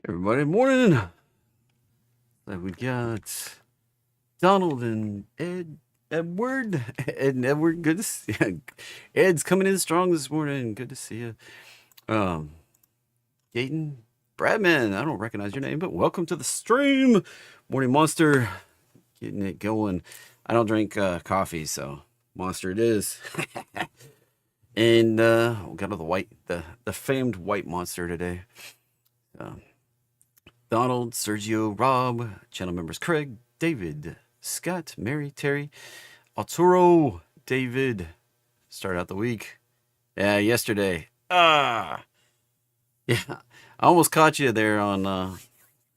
Everybody, morning. We got Donald and Edward. Ed and Edward, good to see you. Ed's coming in strong this morning. Good to see you. Um, Gaten, Bradman, I don't recognize your name, but welcome to the stream. Morning Monster, getting it going. I don't drink coffee, so Monster it is. And we got the famed white monster today. Donald, Sergio, Rob, channel members Craig, David, Scott, Mary, Terry, Arturo, David. Start out the week. Yeah, yesterday. Yeah. I almost caught you there on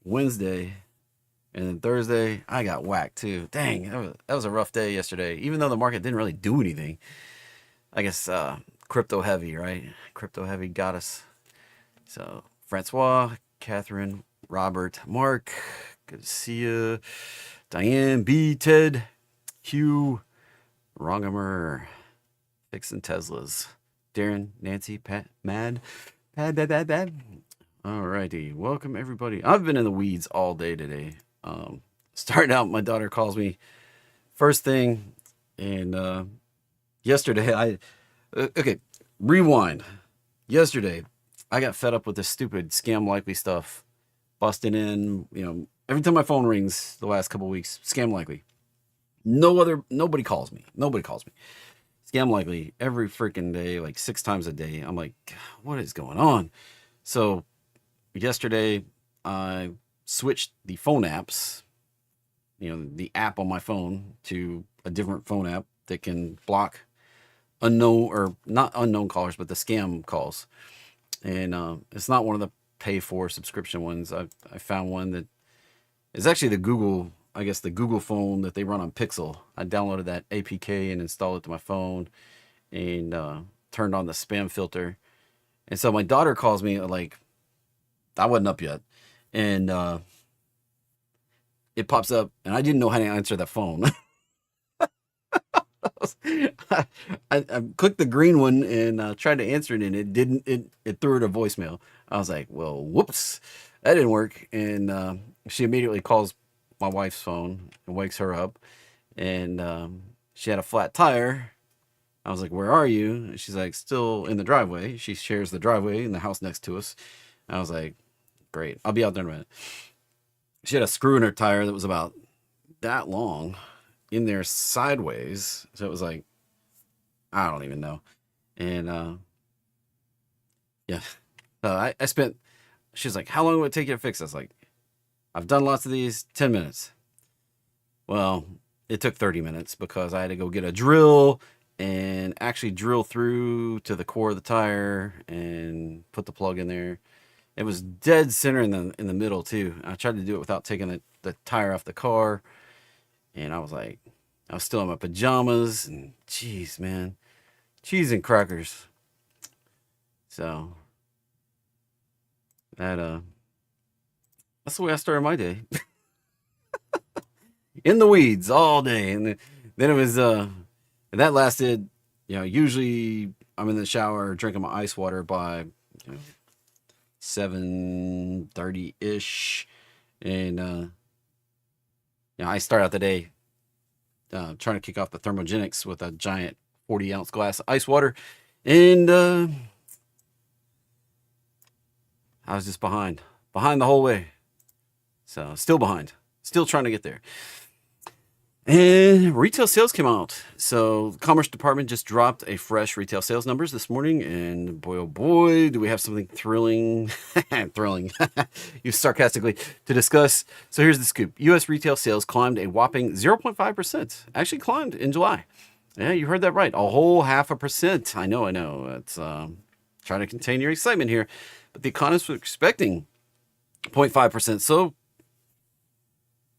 Wednesday. And then Thursday, I got whacked too. Dang, that was a rough day yesterday. Even though the market didn't really do anything. I guess crypto heavy, right? Crypto heavy got us. So, Francois, Catherine, Robert, Mark, good to see you. Diane, B, Ted, Hugh, Rongamer, fixing Teslas. Darren, Nancy, Pat, Mad, Bad. Alrighty, welcome everybody. I've been in the weeds all day today. Starting out, my daughter calls me first thing, and yesterday okay, rewind. Yesterday, I got fed up with this stupid scam likely stuff, busting in. Every time my phone rings the last couple weeks, scam likely. Nobody calls me. Scam likely every freaking day, like 6 times a day. I'm like, what is going on? So yesterday, I switched the phone apps, the app on my phone to a different phone app that can block unknown or not unknown callers, but the scam calls. And it's not one of the pay for subscription ones. I found one that is actually the Google phone that they run on Pixel. I downloaded that APK and installed it to my phone and turned on the spam filter. And so my daughter calls me like, I wasn't up yet. And it pops up and I didn't know how to answer that phone. I clicked the green one and tried to answer it, and it didn't. It threw it a voicemail. I was like, "Well, whoops, that didn't work." And she immediately calls my wife's phone and wakes her up, and she had a flat tire. I was like, "Where are you?" And she's like, "Still in the driveway." She shares the driveway in the house next to us. I was like, "Great, I'll be out there in a minute." She had a screw in her tire that was about that long in there sideways, so it was like, I don't even know. And yeah, I spent. She's like, "How long would it take you to fix this?" Like, I've done lots of these. 10 minutes. Well, it took 30 minutes because I had to go get a drill and actually drill through to the core of the tire and put the plug in there. It was dead center in the middle too. I tried to do it without taking the tire off the car, and I was still in my pajamas, and jeez, man, cheese and crackers. So that's the way I started my day. In the weeds all day. And then it was and that lasted, usually I'm in the shower drinking my ice water by 7:30 ish. And I start out the day trying to kick off the thermogenics with a giant 40-ounce glass of ice water. And I was just behind the whole way. So still behind, still trying to get there. And retail sales came out. So the Commerce Department just dropped a fresh retail sales numbers this morning. And boy, oh boy, do we have something thrilling, thrilling, you sarcastically, to discuss. So here's the scoop. U.S. retail sales climbed a whopping 0.5%. Actually climbed in July. Yeah, you heard that right. A whole 0.5%. I know. It's trying to contain your excitement here. But the economists were expecting 0.5%. So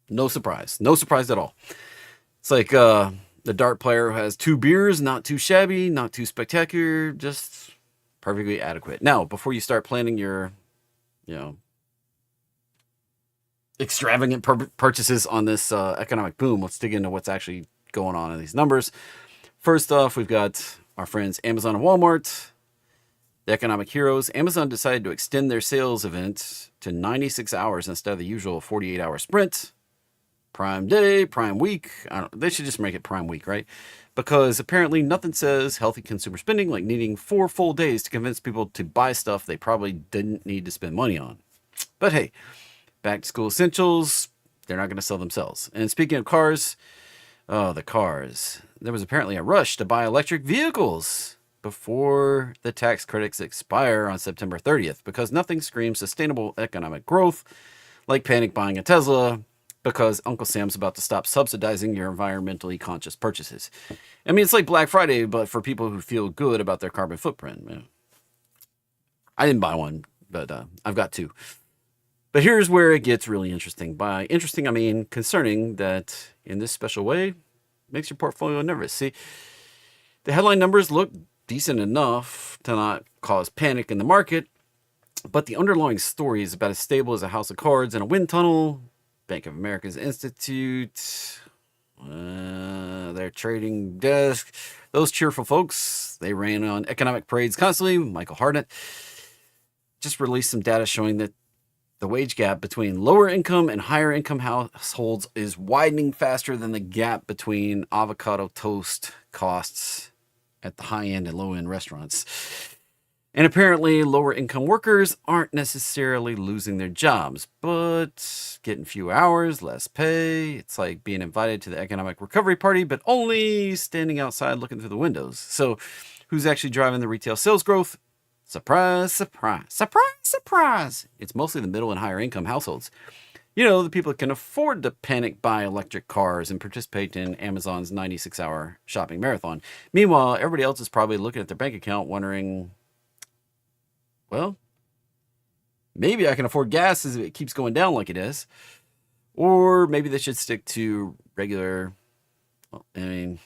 no surprise at all. It's like the dart player who has 2 beers, not too shabby, not too spectacular, just perfectly adequate. Now, before you start planning your, extravagant purchases on this economic boom, let's dig into what's actually going on in these numbers. First off, we've got our friends Amazon and Walmart. The economic heroes, Amazon decided to extend their sales event to 96 hours instead of the usual 48-hour sprint. Prime Day, Prime Week. They should just make it Prime Week, right? Because apparently nothing says healthy consumer spending like needing 4 full days to convince people to buy stuff they probably didn't need to spend money on. But hey, back to school essentials, they're not going to sell themselves. And speaking of cars, the cars. There was apparently a rush to buy electric vehicles before the tax credits expire on September 30th because nothing screams sustainable economic growth like panic buying a Tesla because Uncle Sam's about to stop subsidizing your environmentally conscious purchases. I mean, it's like Black Friday, but for people who feel good about their carbon footprint. I didn't buy one, but I've got two. But here's where it gets really interesting. By interesting, I mean concerning that in this special way makes your portfolio nervous. See, the headline numbers look decent enough to not cause panic in the market, but the underlying story is about as stable as a house of cards in a wind tunnel. Bank of America's Institute, their trading desk, those cheerful folks, they ran on economic parades constantly. Michael Hartnett just released some data showing that the wage gap between lower income and higher income households is widening faster than the gap between avocado toast costs at the high end and low end restaurants. And apparently lower income workers aren't necessarily losing their jobs, but getting few hours, less pay. It's like being invited to the economic recovery party, but only standing outside looking through the windows. So who's actually driving the retail sales growth? Surprise, surprise, surprise, surprise. It's mostly the middle and higher income households. You know, the people that can afford to panic buy electric cars and participate in Amazon's 96-hour shopping marathon. Meanwhile, everybody else is probably looking at their bank account wondering, well, maybe I can afford gas as it keeps going down like it is. Or maybe they should stick to regular, I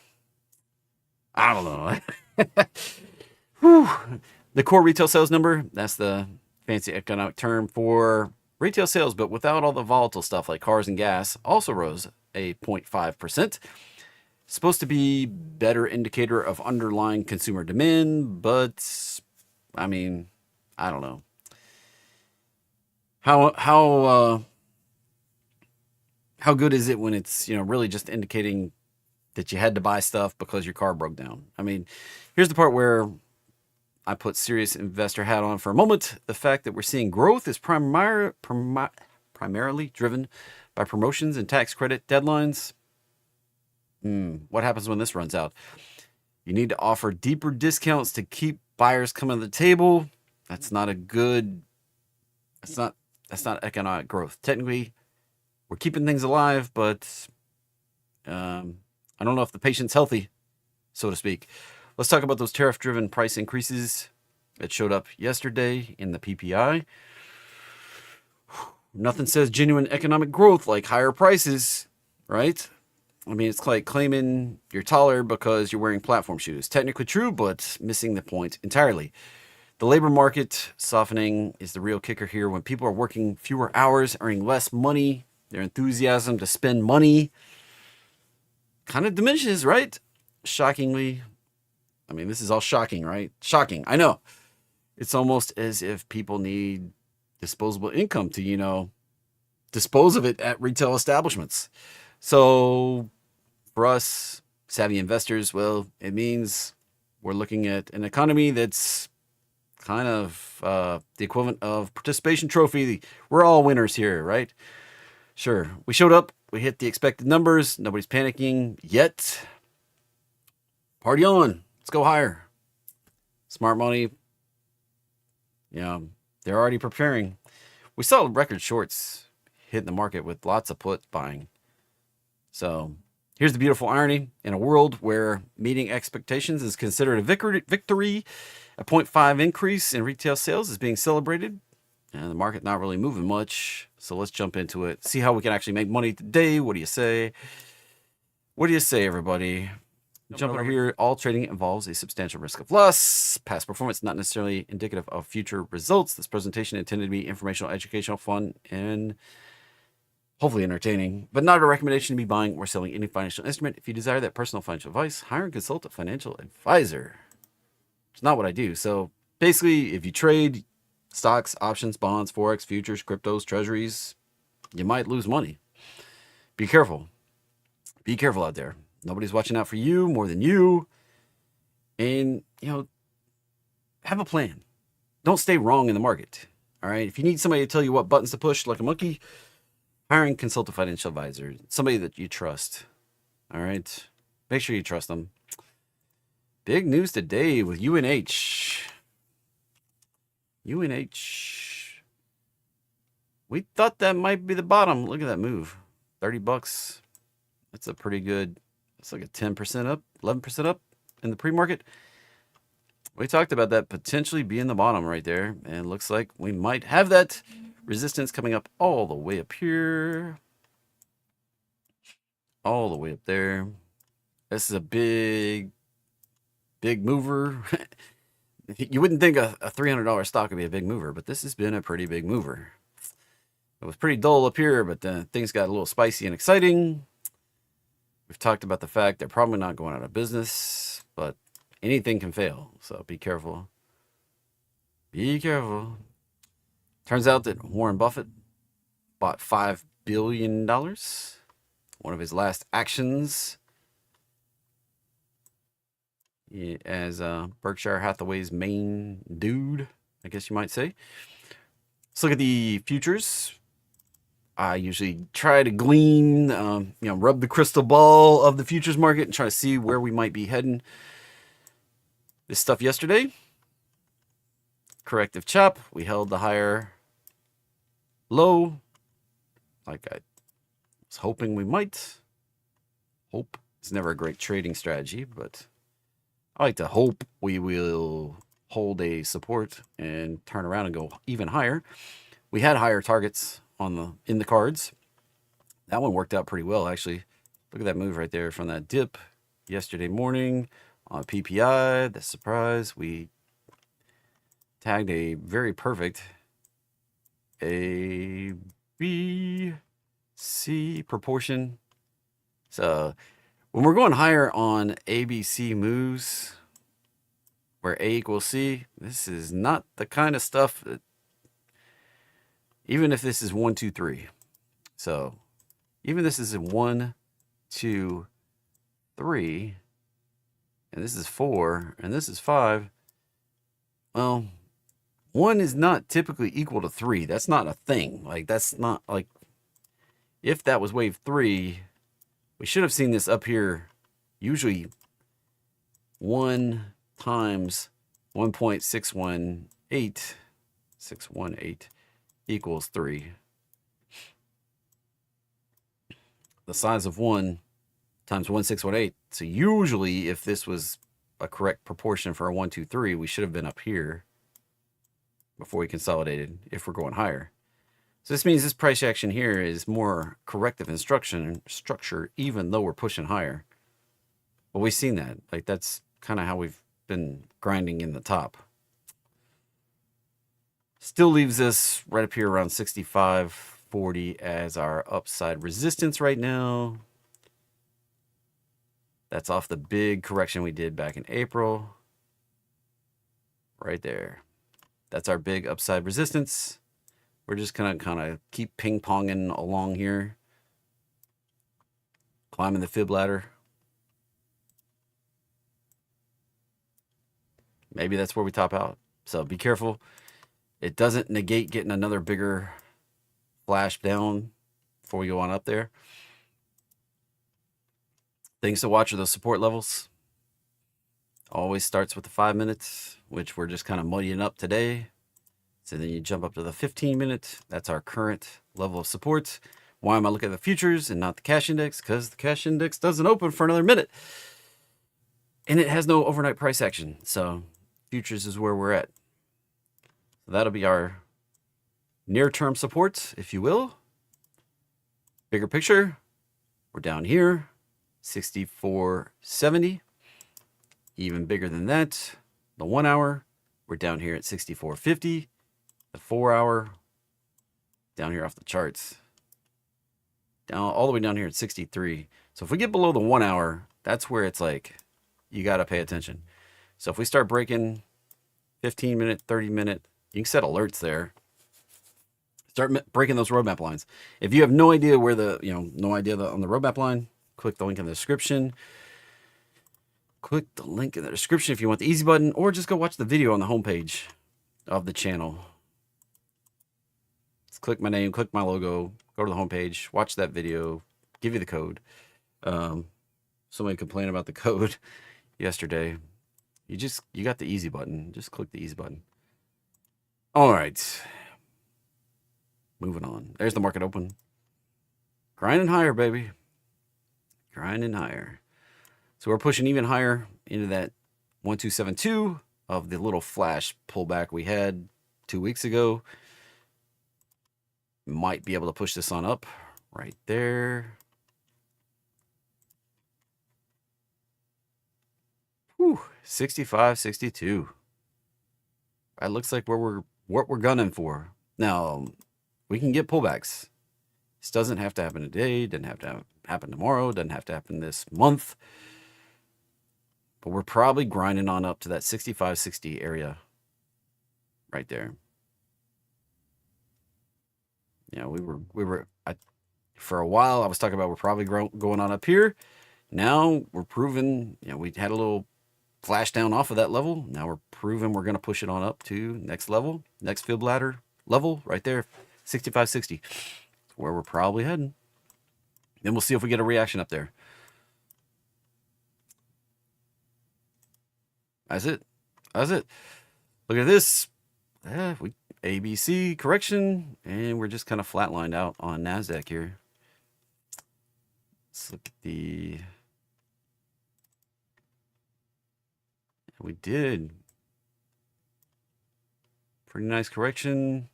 don't know. Whew. The core retail sales number, that's the fancy economic term for retail sales, but without all the volatile stuff like cars and gas, also rose a 0.5%. Supposed to be better indicator of underlying consumer demand, but I don't know. How good is it when it's, really just indicating that you had to buy stuff because your car broke down? Here's the part where I put serious investor hat on for a moment. The fact that we're seeing growth is primarily driven by promotions and tax credit deadlines. What happens when this runs out? You need to offer deeper discounts to keep buyers coming to the table. That's not economic growth. Technically, we're keeping things alive, but I don't know if the patient's healthy, so to speak. Let's talk about those tariff-driven price increases that showed up yesterday in the PPI. Nothing says genuine economic growth like higher prices, right? It's like claiming you're taller because you're wearing platform shoes. Technically true, but missing the point entirely. The labor market softening is the real kicker here. When people are working fewer hours, earning less money, their enthusiasm to spend money kind of diminishes, right? Shockingly. This is all shocking, right? Shocking. I know. It's almost as if people need disposable income to, dispose of it at retail establishments. So for us savvy investors, well, it means we're looking at an economy that's kind of the equivalent of participation trophy. We're all winners here, right? Sure. We showed up. We hit the expected numbers. Nobody's panicking yet. Party on. Let's go higher. Smart money. They're already preparing. We saw record shorts hitting the market with lots of put buying. So here's the beautiful irony. In a world where meeting expectations is considered a victory, a 0.5 increase in retail sales is being celebrated, and the market not really moving much. So let's jump into it. See how we can actually make money today. What do you say? What do you say, everybody? Jump over here. All trading involves a substantial risk of loss. Past performance not necessarily indicative of future results. This presentation intended to be informational, educational, fun, and hopefully entertaining, but not a recommendation to be buying or selling any financial instrument. If you desire that personal financial advice, hire and consult a financial advisor. It's not what I do. So Basically, if you trade stocks, options, bonds, forex, futures, cryptos, treasuries, you might lose money. Be careful. Be careful out there. Nobody's watching out for you more than you. And, have a plan. Don't stay wrong in the market. All right. If you need somebody to tell you what buttons to push like a monkey, hire and consult a financial advisor, somebody that you trust. All right. Make sure you trust them. Big news today with UNH. UNH. We thought that might be the bottom. Look at that move. $30. That's a pretty good, it's like a 10% up, 11% up in the pre-market. We talked about that potentially being the bottom right there. And it looks like we might have that resistance coming up all the way up here. All the way up there. This is a big mover. You wouldn't think a $300 stock would be a big mover, but this has been a pretty big mover. It was pretty dull up here, but things got a little spicy and exciting. We've talked about the fact they're probably not going out of business, but anything can fail, so be careful. Be careful. Turns out that Warren Buffett bought $5 billion. One of his last actions as Berkshire Hathaway's main dude, I guess you might say. Let's look at the futures. I usually try to glean, rub the crystal ball of the futures market and try to see where we might be heading. This stuff yesterday, corrective chop. We held the higher low, like I was hoping we might. Hope is never a great trading strategy, but I like to hope we will hold a support and turn around and go even higher. We had higher targets in the cards. That one worked out pretty well, actually. Look at that move right there from that dip yesterday morning on PPI. The surprise, we tagged a very perfect A, B, C proportion. So when we're going higher on ABC moves, where A equals C, this is not the kind of stuff that, even if this is 1, 2, 3. So even this is a 1, 2, 3, and this is 4, and this is 5. Well, 1 is not typically equal to 3. That's not a thing. Like, that's not like, if that was wave 3, we should have seen this up here. Usually 1 times 1.618 equals 3. The size of 1 times 1.618. So usually if this was a correct proportion for a 1, 2, 3, we should have been up here before we consolidated if we're going higher. So this means this price action here is more corrective in structure, even though we're pushing higher. But we've seen that. Like, that's kind of how we've been grinding in the top. Still leaves us right up here around 65.40 as our upside resistance right now. That's off the big correction we did back in April. Right there. That's our big upside resistance. We're just going to kind of keep ping-ponging along here. Climbing the fib ladder. Maybe that's where we top out. So be careful. It doesn't negate getting another bigger flash down before we go on up there. Things to watch are those support levels. Always starts with the 5 minutes, which we're just kind of muddying up today. So then you jump up to the 15 minute. That's our current level of support. Why am I looking at the futures and not the cash index? Because the cash index doesn't open for another minute. And it has no overnight price action. So futures is where we're at. So that'll be our near-term support, if you will. Bigger picture, we're down here, 64.70. Even bigger than that, the 1 hour, we're down here at 64.50. The 4 hour, down here off the charts, down all the way down here at 63. So if we get below the 1 hour, that's where it's like, you got to pay attention. So if we start breaking 15-minute, 30-minute. You can set alerts there. Start breaking those roadmap lines. If you have no idea where no idea on the roadmap line, click the link in the description. Click the link in the description if you want the easy button, or just go watch the video on the homepage of the channel. Just click my name, click my logo, go to the homepage, watch that video, give you the code. Somebody complained about the code yesterday. You got the easy button. Just click the easy button. All right. Moving on. There's the market open. Grinding higher, baby. Grinding higher. So we're pushing even higher into that 1272 of the little flash pullback we had 2 weeks ago. Might be able to push this on up right there. Whew, 65, 62. That looks like what we're gunning for. Now, we can get pullbacks. This doesn't have to happen today, doesn't have to happen tomorrow, doesn't have to happen this month. But we're probably grinding on up to that 65, 60 area right there. You know, for a while I was talking about we're probably going on up here. Now we're proving, we had a little flash down off of that level. Now we're proving we're going to push it on up to next level, next fib ladder level right there, 65, 60. That's where we're probably heading. Then we'll see if we get a reaction up there. That's it. That's it. Look at this. ABC correction, and we're just kind of flatlined out on NASDAQ here. Let's look at we did. Pretty nice correction.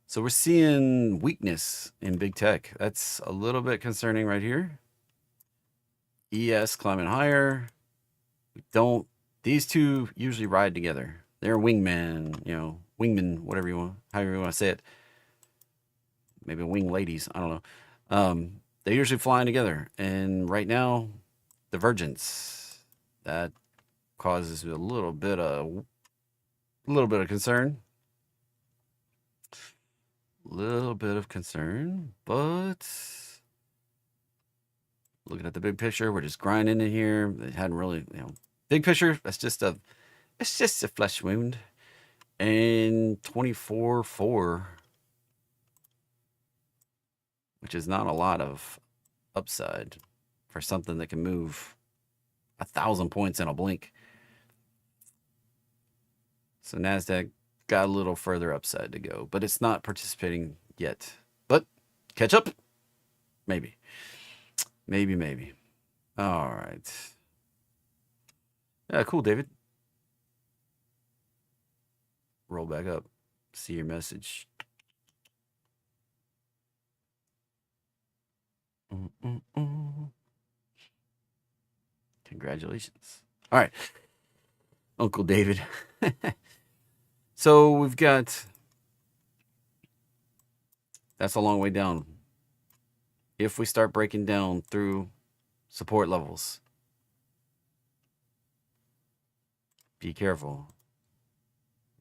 So we're seeing weakness in big tech. That's a little bit concerning right here. ES climbing higher. These two usually ride together. They're wingman, wingman, however you want to say it. Maybe wing ladies, I don't know. They're usually flying together, and right now, divergence. That causes a little bit of concern. Little bit of concern, but looking at the big picture, we're just grinding in here. It hadn't really, big picture. It's just a flesh wound. And 24.4, which is not a lot of upside for something that can move 1,000 points in a blink. So NASDAQ got a little further upside to go, but it's not participating yet. But catch up? Maybe. Maybe. All right. Yeah, cool, David. Roll back up. See your message. Congratulations. All right. Uncle David. So we've got, that's a long way down. If we start breaking down through support levels, be careful.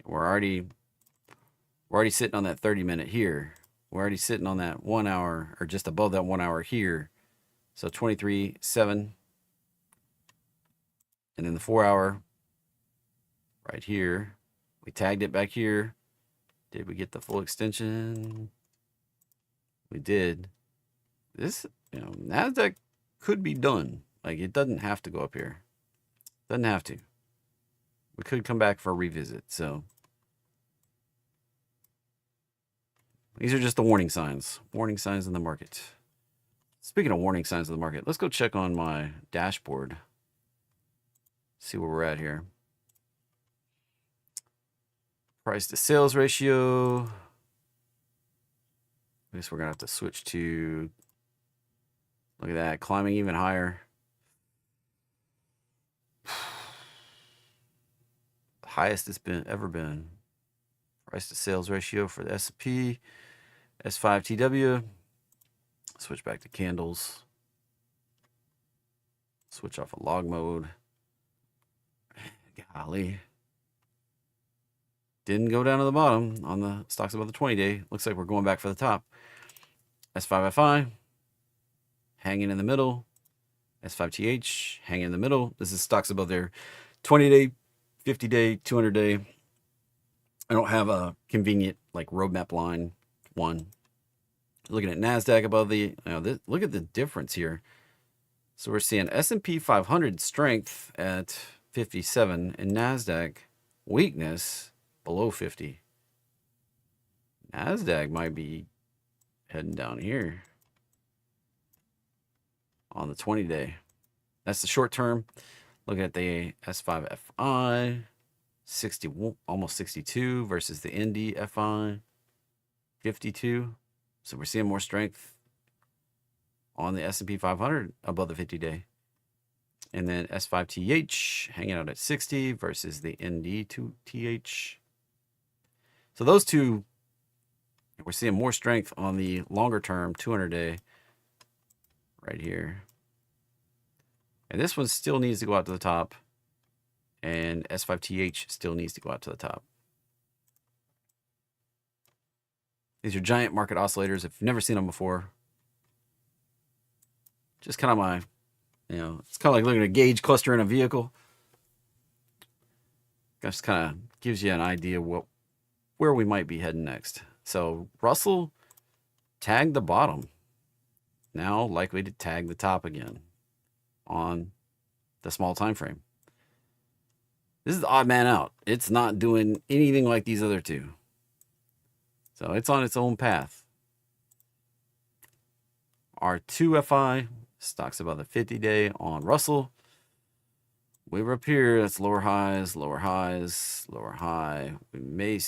We're already sitting on that 30-minute here. We're already sitting on that 1 hour, or just above that 1 hour here. So 23.7. And then the 4 hour right here. We tagged it back here. Did we get the full extension? We did. This, NASDAQ could be done. Like, it doesn't have to go up here. Doesn't have to. We could come back for a revisit. So these are just the warning signs. Warning signs in the market. Speaking of warning signs in the market, let's go check on my dashboard. See where we're at here. Price to sales ratio. I guess we're going to have to switch to, look at that, climbing even higher. Highest it's ever been. Price to sales ratio for the S&P, S5TW. Switch back to candles. Switch off of log mode. Golly. Didn't go down to the bottom on the stocks above the 20-day. Looks like we're going back for the top. S5FI hanging in the middle. S5TH hanging in the middle. This is stocks above their 20-day, 50-day, 200-day. I don't have a convenient like roadmap line one. Looking at NASDAQ above the, look at the difference here. So we're seeing S&P 500 strength at 57 and NASDAQ weakness below 50. NASDAQ might be heading down here on the 20-day. That's the short term. Look at the S5FI, 60, almost 62 versus the NDFI, 52. So we're seeing more strength on the S&P 500 above the 50-day. And then S5TH hanging out at 60 versus the ND2TH. So those two, we're seeing more strength on the longer term 200-day right here. And this one still needs to go out to the top. And S5TH still needs to go out to the top. These are giant market oscillators. If you've never seen them before, just kind of my, it's kind of like looking at a gauge cluster in a vehicle. Just kind of gives you an idea where we might be heading next. So Russell tagged the bottom. Now likely to tag the top again on the small time frame. This is the odd man out. It's not doing anything like these other two. So it's on its own path. R2FI, stocks above the 50-day on Russell. We were up here. That's lower highs, lower highs, lower high. We may,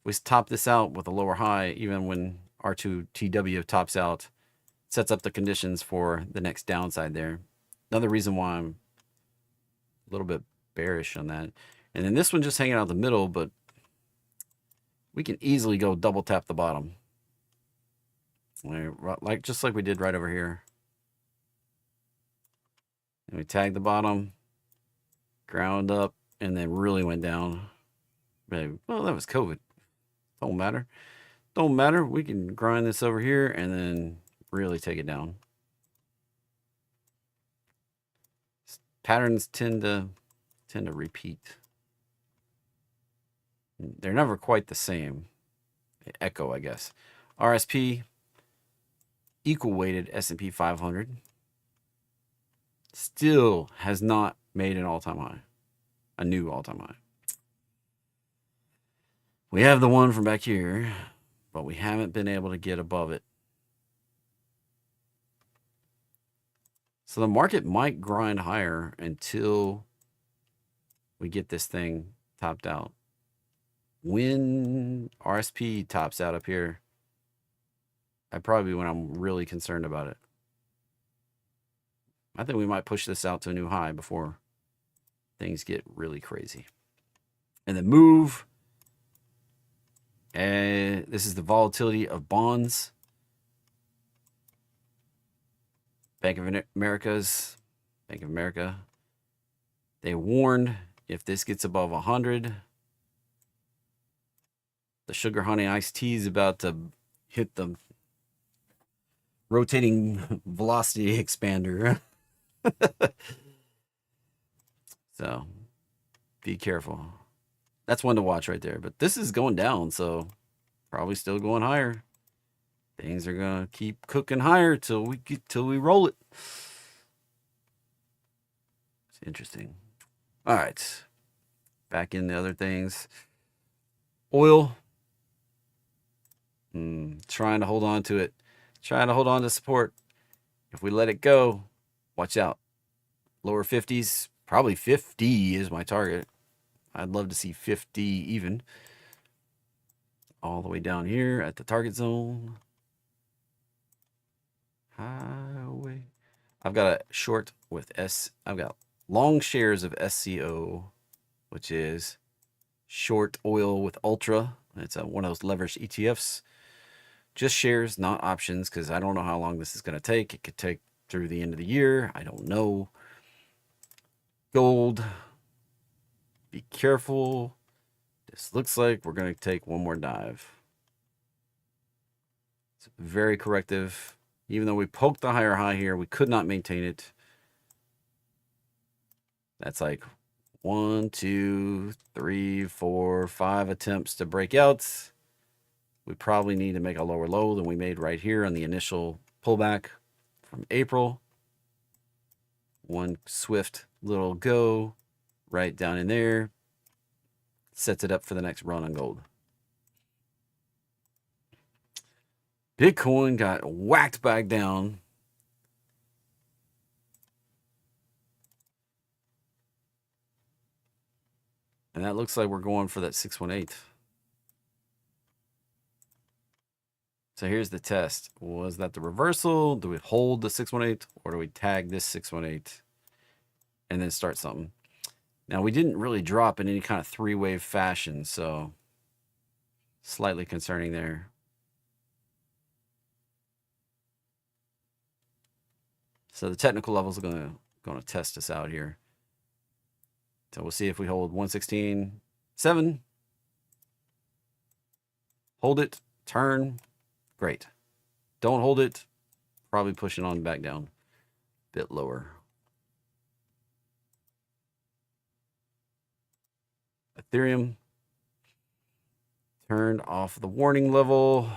we top this out with a lower high, even when R2TW tops out, sets up the conditions for the next downside there. Another reason why I'm a little bit bearish on that. And then this one just hanging out the middle, but we can easily go double tap the bottom. Just like we did right over here. And we tagged the bottom, ground up, and then really went down. Well, that was COVID. Don't matter. Don't matter. We can grind this over here and then really take it down. Patterns tend to repeat. They're never quite the same. They echo, I guess. RSP, equal weighted S&P 500. Still has not made an all-time high. A new all-time high. We have the one from back here, but we haven't been able to get above it. So the market might grind higher until we get this thing topped out. When RSP tops out up here, probably when I'm really concerned about it. I think we might push this out to a new high before things get really crazy. And then move. And this is the volatility of bonds. Bank of America. They warned if this gets above 100, the sugar honey iced tea is about to hit the rotating velocity expander. So be careful. That's one to watch right there. But this is going down, so probably still going higher. Things are gonna keep cooking higher till we roll it. It's interesting. All right, back in the other things. Oil. Trying to hold on to it. Trying to hold on to support. If we let it go, watch out. Lower 50s, probably 50 is my target. I'd love to see 50 even. All the way down here at the target zone. Highway. I've got a short with I've got long shares of SCO, which is short oil with Ultra. It's one of those leveraged ETFs. Just shares, not options, because I don't know how long this is going to take. It could take through the end of the year. I don't know. Gold. Be careful. This looks like we're going to take one more dive. It's very corrective. Even though we poked the higher high here, we could not maintain it. That's like 1, 2, 3, 4, 5 attempts to break out. We probably need to make a lower low than we made right here on the initial pullback from April. One swift little go right down in there. Sets it up for the next run on gold. Bitcoin got whacked back down. And that looks like we're going for that 618. So here's the test. Was that the reversal? Do we hold the 618 or do we tag this 618 and then start something? Now, we didn't really drop in any kind of three-wave fashion, so slightly concerning there. So the technical levels are going to test us out here. So we'll see if we hold 116.7. Hold it, turn, great. Don't hold it, probably pushing on back down a bit lower. Ethereum turned off the warning level.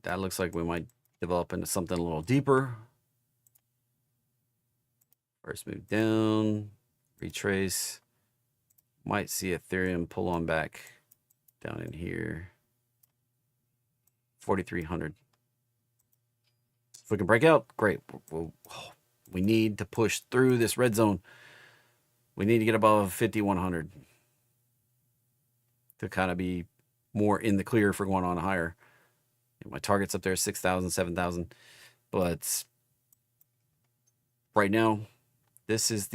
That looks like we might develop into something a little deeper. First move down, retrace. Might see Ethereum pull on back down in here. 4,300. If we can break out, great. We need to push through this red zone. We need to get above 5,100 to kind of be more in the clear for going on higher. My target's up there, 6,000, 7,000. But right now, this is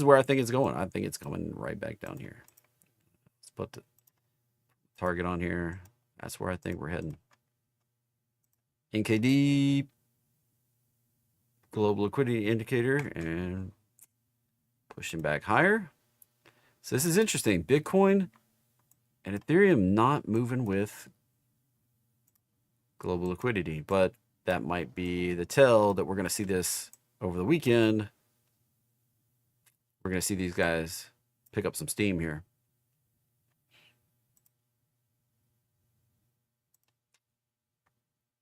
where I think it's going. I think it's coming right back down here. Let's put the target on here. That's where I think we're heading. NKD, global liquidity indicator, and pushing back higher. So this is interesting. Bitcoin and Ethereum not moving with global liquidity, but that might be the tell that we're going to see this over the weekend. We're going to see these guys pick up some steam here.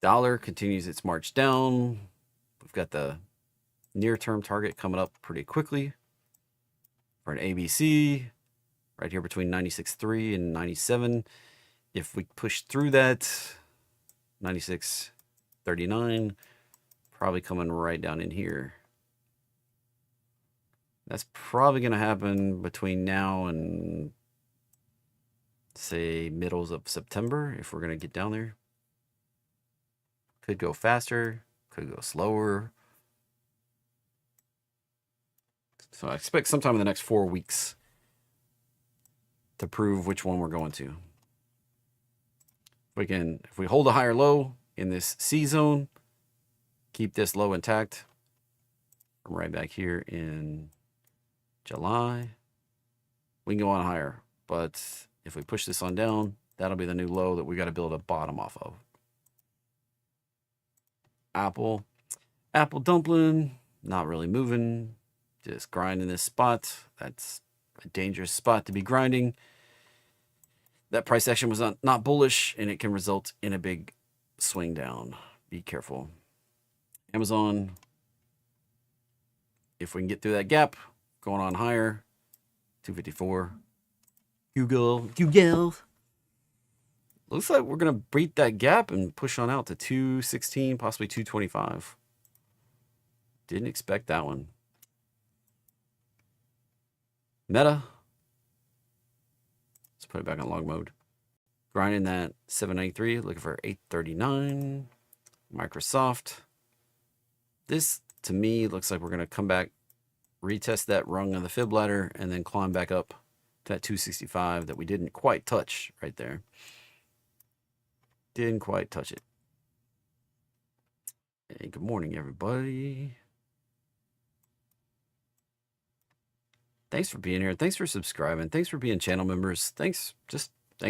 Dollar continues its march down. We've got the near-term target coming up pretty quickly for an ABC right here between 96.3 and 97. If we push through that, 96.39, probably coming right down in here. That's probably going to happen between now and, say, middles of September if we're going to get down there. Could go faster, could go slower. So I expect sometime in the next 4 weeks to prove which one we're going to. If we hold a higher low in this C zone, keep this low intact. I'm right back here in July. We can go on higher, but if we push this on down, that'll be the new low that we got to build a bottom off of. Apple dumpling, not really moving, just grinding this spot. That's a dangerous spot to be grinding. That price action was not bullish, and it can result in a big swing down. Be careful. Amazon, if we can get through that gap, going on higher, 254. Google. Looks like we're going to beat that gap and push on out to 216, possibly 225. Didn't expect that one. Meta. Let's put it back on log mode. Grinding that 793, looking for 839. Microsoft. This, to me, looks like we're going to come back, retest that rung on the fib ladder, and then climb back up to that 265 that we didn't quite touch right there. Didn't quite touch it. Hey, good morning, everybody. Thanks for being here. Thanks for subscribing. Thanks for being channel members. Thanks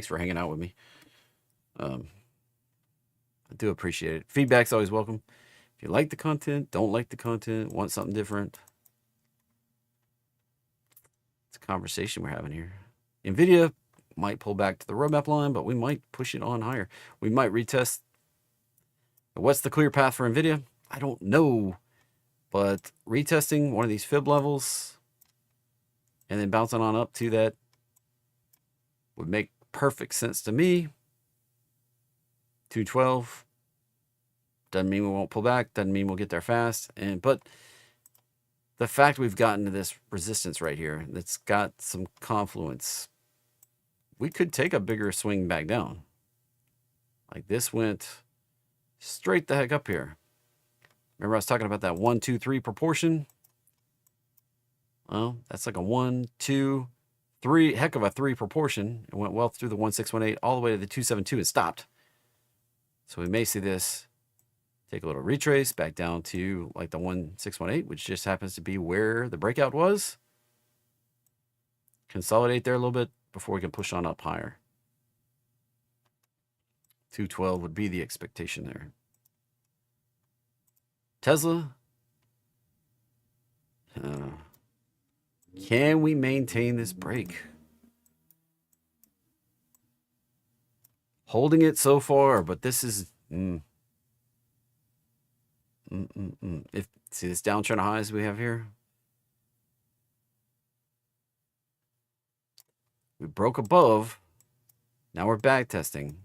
for hanging out with me. I do appreciate it. Feedback's always welcome. If you like the content, don't like the content, want something different, it's a conversation we're having here. NVIDIA might pull back to the roadmap line, but we might push it on higher. We might retest. What's the clear path for NVIDIA? I don't know, but retesting one of these fib levels and then bouncing on up to that would make perfect sense to me. 212 doesn't mean we won't pull back, doesn't mean we'll get there fast. But the fact we've gotten to this resistance right here that's got some confluence, we could take a bigger swing back down. Like this went straight the heck up here. Remember I was talking about that 1, 2, 3 proportion? Well, that's like a 1, 2, 3, heck of a 3 proportion. It went well through the 1618 all the way to the 272 and stopped. So we may see this take a little retrace back down to like the 1618, which just happens to be where the breakout was. Consolidate there a little bit before we can push on up higher. 212 would be the expectation there. Tesla. Can we maintain this break? Holding it so far, but this is If see this downtrend of highs we have here. We broke above. Now we're back testing.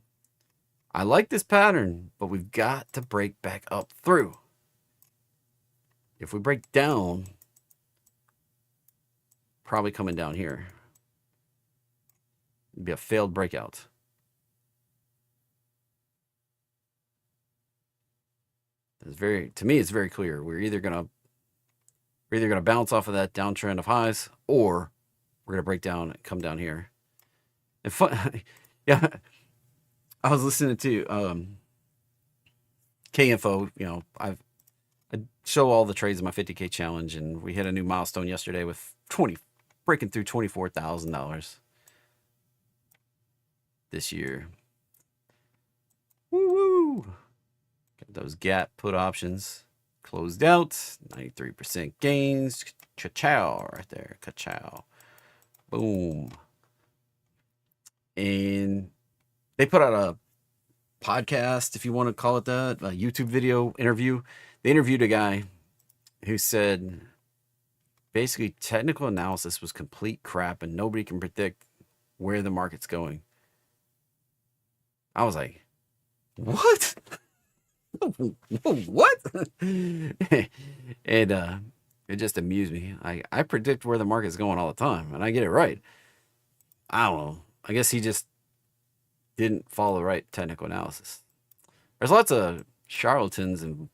I like this pattern, but we've got to break back up through. If we break down, probably coming down here. It'd be a failed breakout. It's to me, it's very clear. We're either gonna bounce off of that downtrend of highs, or we're gonna break down and come down here. And yeah, I was listening to K-Info. You know, I show all the trades in my 50K challenge, and we hit a new milestone yesterday with breaking through $24,000 this year. Woo woo! Got those gap put options closed out. 93% gains. Cha-chow right there. Ka-chow. Boom. And they put out a podcast, if you want to call it that, a YouTube video interview. They interviewed a guy who said basically technical analysis was complete crap and nobody can predict where the market's going. I was like, what? What? And it just amused me. I predict where the market's going all the time and I get it right. I don't know. I guess he just didn't follow the right technical analysis. There's lots of charlatans and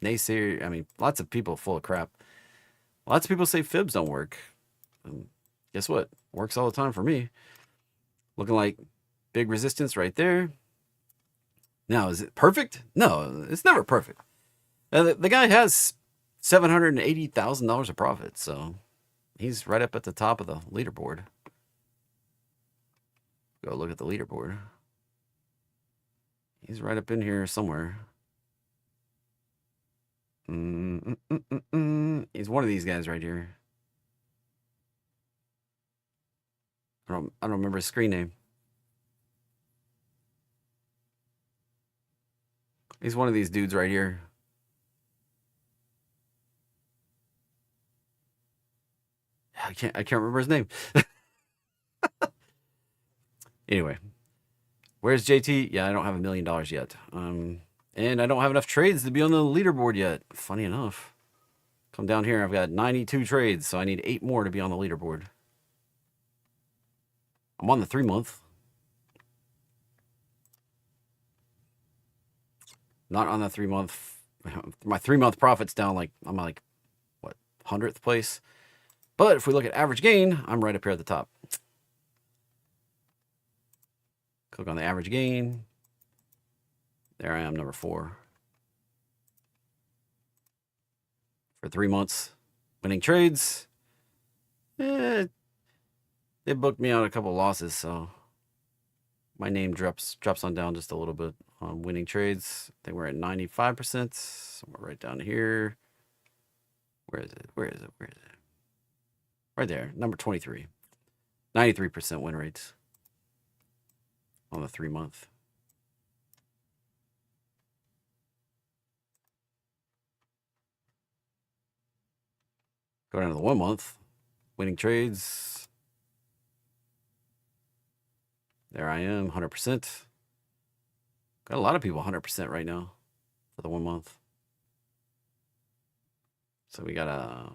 naysayers. I mean, lots of people full of crap. Lots of people say fibs don't work. Guess what? Works all the time for me. Looking like big resistance right there. Now, is it perfect? No, it's never perfect. The guy has $780,000 of profit, so he's right up at the top of the leaderboard. Go look at the leaderboard. He's right up in here somewhere. He's one of these guys right here. I don't remember his screen name. He's one of these dudes right here. I can't remember his name. Anyway, where's JT? Yeah, I don't have $1 million yet. And I don't have enough trades to be on the leaderboard yet. Funny enough. Come down here, I've got 92 trades, so I need 8 more to be on the leaderboard. I'm on the 3-month. Not on the 3-month. My 3-month profit's down like, I'm like, what, 100th place? But if we look at average gain, I'm right up here at the top. Click on the average gain. There I am, number 4. For 3 months, winning trades, Eh, they booked me out a couple losses, so my name drops on down just a little bit on winning trades. I think we're at 95%. Somewhere right down here. Where is it? Where is it? Where is it? Right there, number 23. 93% win rates on the 3-month. Go down to the 1-month. Winning trades. There I am, 100%. Got a lot of people 100% right now for the 1-month. So we got a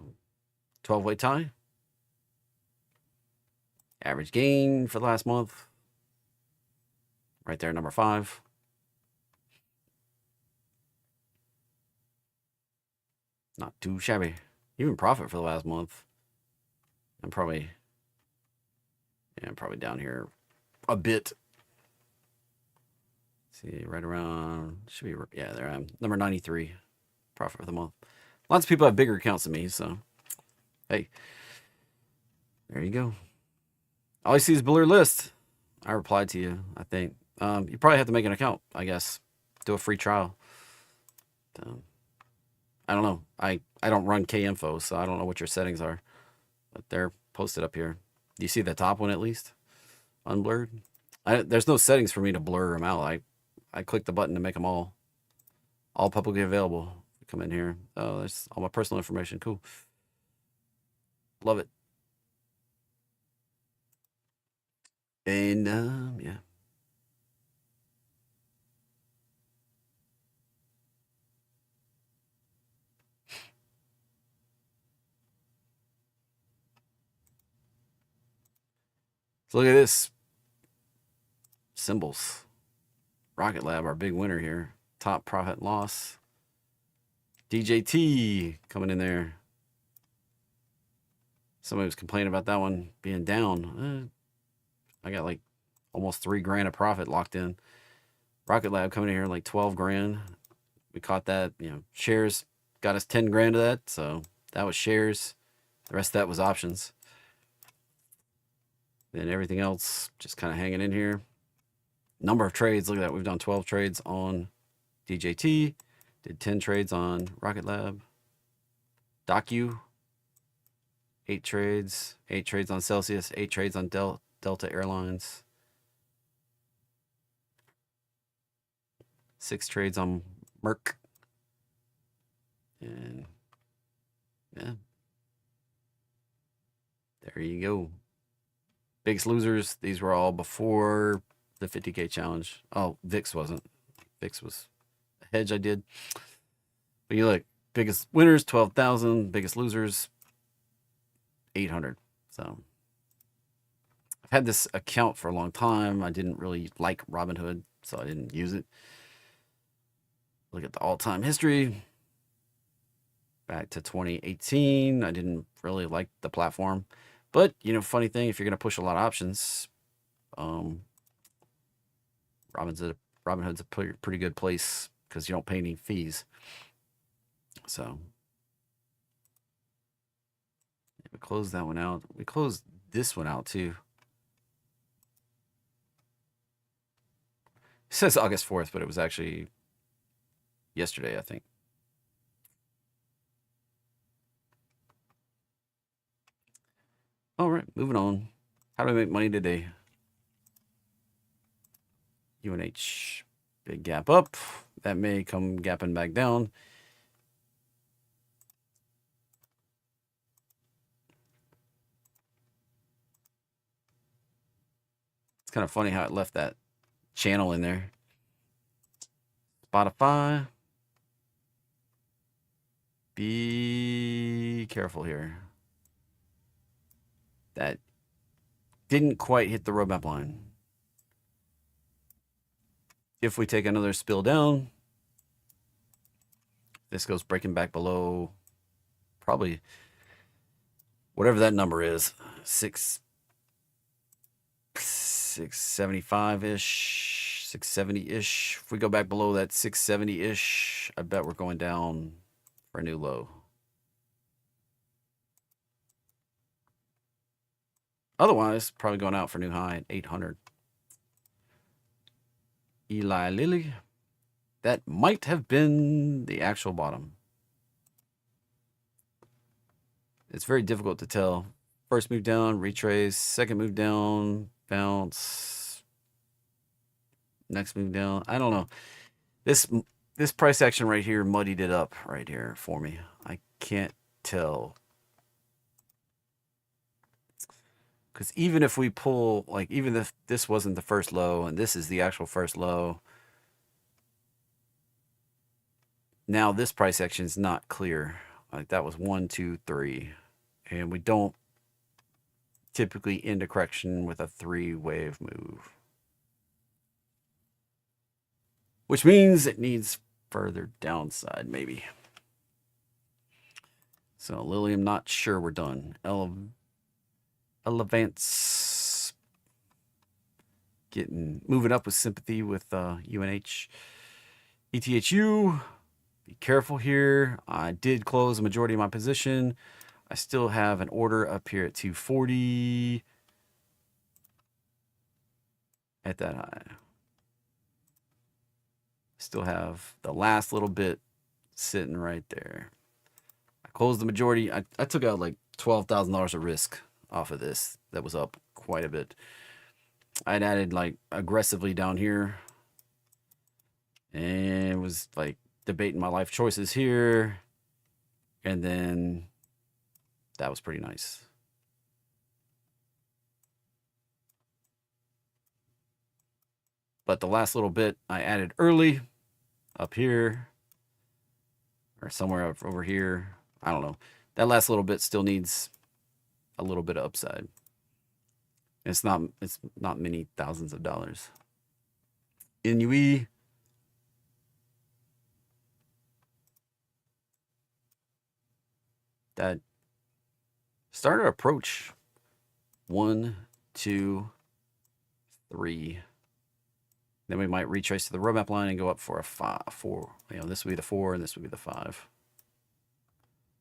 12-way tie. Average gain for the last month. Right there, number 5. Not too shabby. Even profit for the last month. I'm probably down here a bit. Let's see, right around, should be, yeah, there I am. Number 93. Profit for the month. Lots of people have bigger accounts than me, so hey, there you go. All I see is blur list. I replied to you, I think. You probably have to make an account, I guess. Do a free trial. I don't know. I don't run K-Info, so I don't know what your settings are. But they're posted up here. Do you see the top one at least? Unblurred? There's no settings for me to blur them out. I click the button to make them all publicly available. Come in here. Oh, there's all my personal information. Cool. Love it. And yeah. So look at this. Symbols. Rocket Lab, our big winner here. Top profit loss. DJT coming in there. Somebody was complaining about that one being down. I got like almost $3 grand of profit locked in. Rocket Lab coming in here like 12 grand. We caught that. Shares got us 10 grand of that. So that was shares. The rest of that was options. Then everything else just kind of hanging in here. Number of trades. Look at that. We've done 12 trades on DJT. Did 10 trades on Rocket Lab. Docu. 8 trades. 8 trades on Celsius. 8 trades on Delta Airlines. 6 trades on Merck. And yeah. There you go. Biggest losers. These were all before the 50K challenge. Oh, VIX wasn't. VIX was a hedge I did. But you look, biggest winners, 12,000. Biggest losers, 800. So I've had this account for a long time. I didn't really like Robinhood, so I didn't use it. Look at the all-time history. Back to 2018. I didn't really like the platform. But, funny thing, if you're going to push a lot of options, Robinhood's a pretty good place because you don't pay any fees. So we closed that one out. We closed this one out too. It says August 4th, but it was actually yesterday, I think. All right, moving on. How do we make money today? UNH, big gap up. That may come gapping back down. It's kind of funny how it left that channel in there. Spotify. Be careful here. That didn't quite hit the roadmap line. If we take another spill down, this goes breaking back below probably whatever that number is, 675-ish, 670-ish. If we go back below that 670-ish, I bet we're going down for a new low. Otherwise, probably going out for new high at 800. Eli Lilly. That might have been the actual bottom. It's very difficult to tell. First move down, retrace. Second move down, bounce. Next move down. I don't know. This price action right here muddied it up right here for me. I can't tell. Because even if we pull, like, even if this wasn't the first low and this is the actual first low, now this price action is not clear. Like, that was 1, 2, 3. And we don't typically end a correction with a 3-wave move. Which means it needs further downside, maybe. So, Lily, I'm not sure we're done. Elevance moving up with sympathy with UNH. ETHU, be careful here. I did close the majority of my position. I still have an order up here at 240 at that high. Still have the last little bit sitting right there. I closed the majority. I took out like $12,000 of risk off of this. That was up quite a bit. I'd added like aggressively down here and was like debating my life choices here. And then that was pretty nice. But the last little bit I added early up here or somewhere over here. I don't know. That last little bit still needs a little bit of upside. It's not many thousands of dollars. NUE. That started to approach 1, 2, 3. Then we might retrace to the roadmap line and go up for a 4. You know, this would be the 4 and this would be the 5.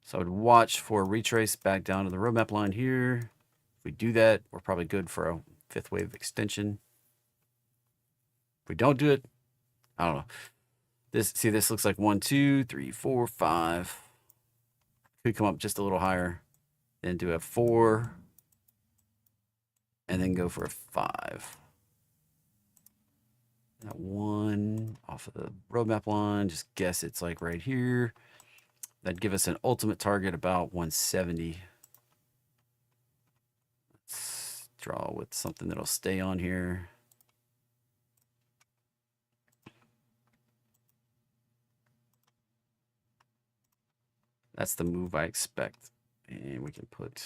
So I would watch for a retrace back down to the roadmap line here. If we do that, we're probably good for a 5th wave extension. If we don't do it, I don't know. This looks like 1, 2, 3, 4, 5. Could come up just a little higher. Then do a 4. And then go for a 5. That 1 off of the roadmap line. Just guess it's like right here. That'd give us an ultimate target about 170. Let's draw with something that'll stay on here. That's the move I expect. And we can put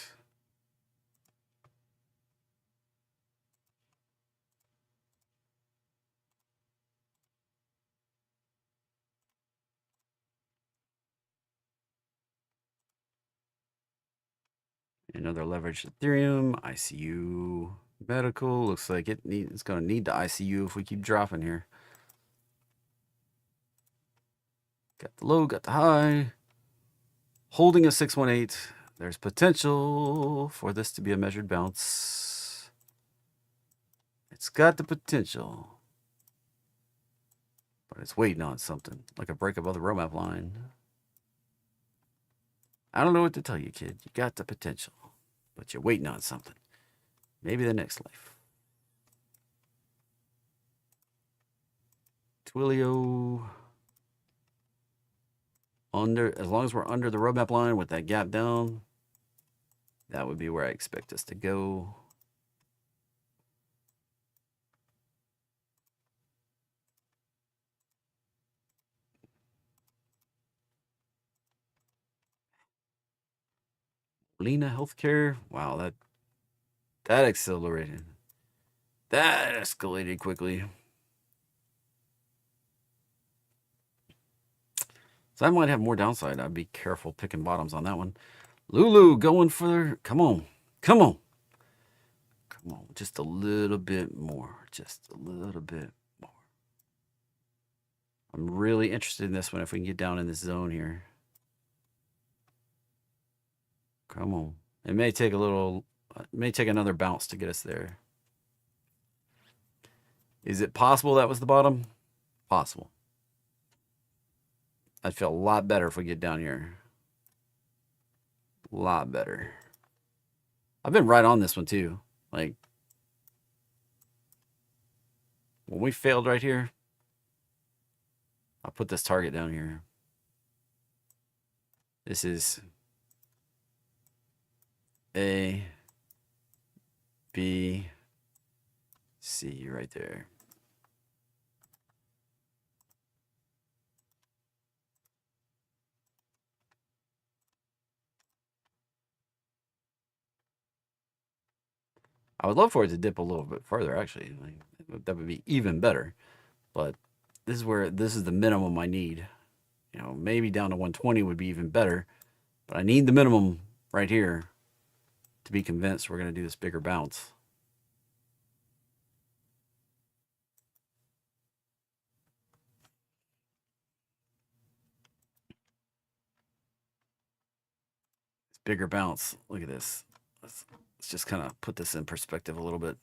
another leveraged Ethereum, ICU, medical. Looks like it's going to need the ICU if we keep dropping here. Got the low, got the high. Holding a 618. There's potential for this to be a measured bounce. It's got the potential. But it's waiting on something, like a break above the roadmap line. I don't know what to tell you, kid. You got the potential, but you're waiting on something. Maybe the next life. Twilio. As long as we're under the roadmap line with that gap down, that would be where I expect us to go. Lena Healthcare. Wow, that accelerated. That escalated quickly. So I might have more downside. I'd be careful picking bottoms on that one. Lulu going for, come on. Come on. Come on. Just a little bit more. Just a little bit more. I'm really interested in this one if we can get down in this zone here. Come on. It may take a little It may take another bounce to get us there. Is it possible that was the bottom? Possible. I'd feel a lot better if we get down here. A lot better. I've been right on this one too. Like, when we failed right here, I'll put this target down here. This is A, B, C right there. I would love for it to dip a little bit further, actually. Like, that would be even better. But this is the minimum I need. You know, maybe down to 120 would be even better. But I need the minimum right here to be convinced we're going to do this bigger bounce. This bigger bounce. Look at this. Let's just kind of put this in perspective a little bit.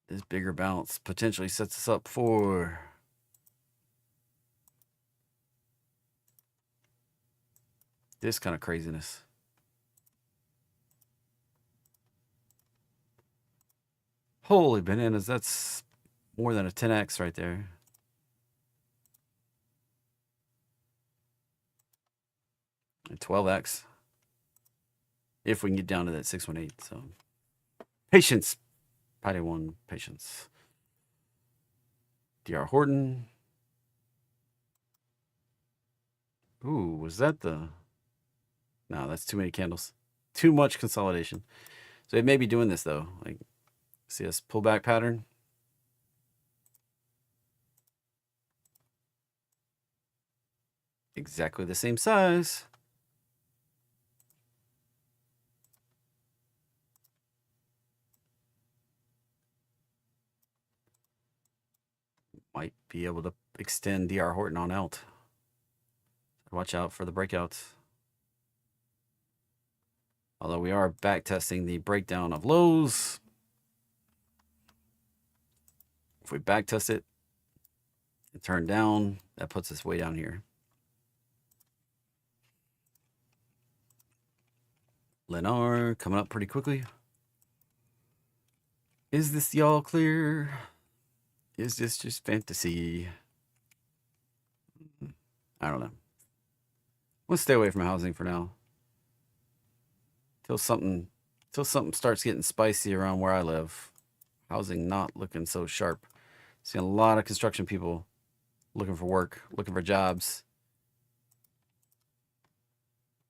This bigger bounce potentially sets us up for this kind of craziness. Holy bananas, that's more than a 10x right there. And 12x. If we can get down to that 618. So patience. Patty 1, patience. DR Horton. Ooh, was that the... No, that's too many candles. Too much consolidation. So it may be doing this, though. Like, see this pullback pattern? Exactly the same size. Might be able to extend DR Horton on out. Watch out for the breakouts. Although we are back testing the breakdown of lows. If we back test it and turn down, that puts us way down here. Lennar coming up pretty quickly. Is this y'all clear? Is this just fantasy? I don't know. Let's stay away from housing for now. Till something starts getting spicy around where I live. Housing not looking so sharp. Seeing a lot of construction people looking for work, looking for jobs.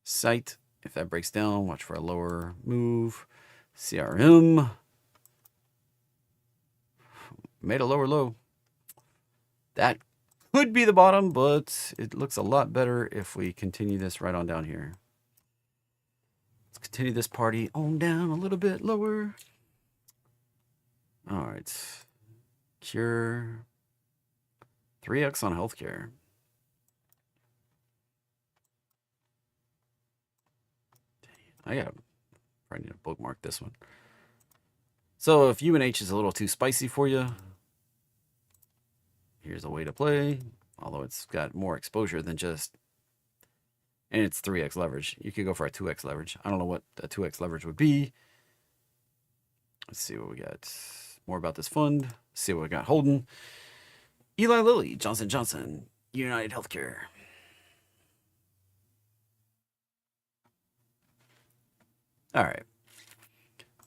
Site, if that breaks down, watch for a lower move. CRM. Made a lower low. That could be the bottom, but it looks a lot better if we continue this right on down here. Let's continue this party on down a little bit lower. All right. Cure. 3x on healthcare. I got probably need to bookmark this one. So if UNH is a little too spicy for you, here's a way to play. Although it's got more exposure than just, and it's 3x leverage. You could go for a 2x leverage. I don't know what a 2x leverage would be. Let's see what we got. More about this fund. Let's see what we got holding. Eli Lilly, Johnson Johnson, United Healthcare. All right.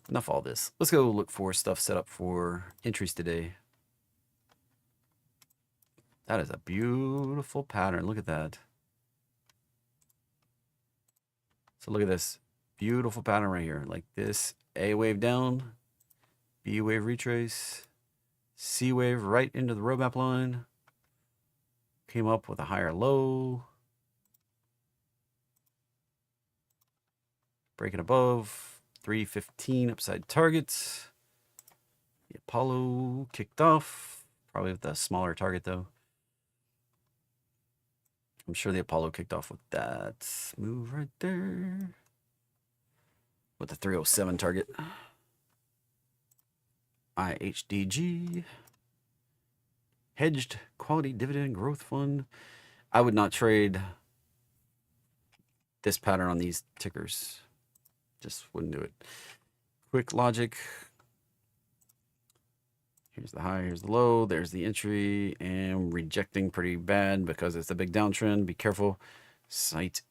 Enough all this. Let's go look for stuff set up for entries today. That is a beautiful pattern. Look at that. So look at this beautiful pattern right here. Like this A wave down, B wave retrace, C wave right into the roadmap line. Came up with a higher low. Breaking above. 315 upside targets. The Apollo kicked off. Probably with a smaller target though. I'm sure the Apollo kicked off with that move right there. With the 307 target. IHDG. Hedged Quality Dividend Growth Fund. I would not trade this pattern on these tickers. Just wouldn't do it. Quick Logic. Here's the high, here's the low, there's the entry, and rejecting pretty bad because it's a big downtrend. Be careful. Sight.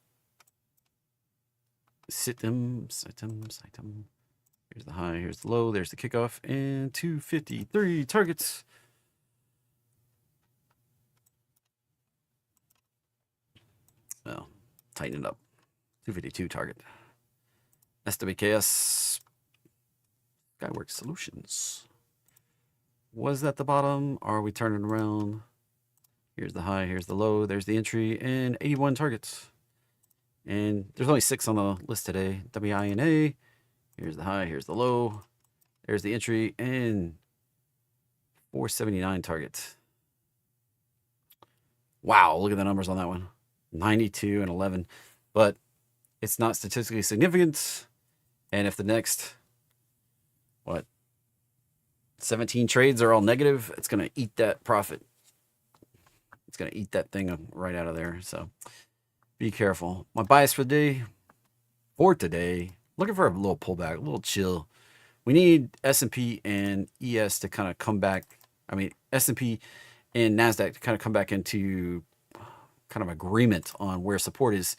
Sit them. Here's the high, here's the low, there's the kickoff, and 253 targets. Well, tighten it up. 252 target. SWKS. Skyworks Solutions. Was that the bottom? Are we turning around? Here's the high, here's the low, there's the entry, and 81 targets. And there's only 6 on the list today. WINA. Here's the high, here's the low, there's the entry, and 479 targets. Wow, look at the numbers on that one. 92 and 11. But it's not statistically significant. And if the next, 17 trades are all negative, it's going to eat that profit. It's going to eat that thing right out of there. So be careful. My bias for today, looking for a little pullback, a little chill. We need S&P and ES to kind of come back. I mean, S&P and NASDAQ to kind of come back into kind of agreement on where support is.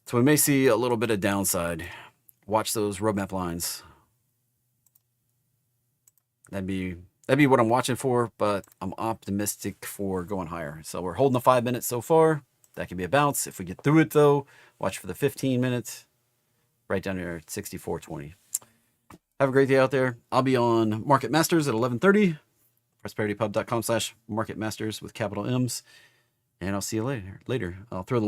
So we may see a little bit of downside. Watch those roadmap lines. That'd be what I'm watching for, but I'm optimistic for going higher. So we're holding the 5 minutes so far. That could be a bounce. If we get through it, though, watch for the 15 minutes. Right down there at 64.20. Have a great day out there. I'll be on Market Masters at 11:30. ProsperityPub.com/Market Masters with capital M's. And I'll see you later. I'll throw the link.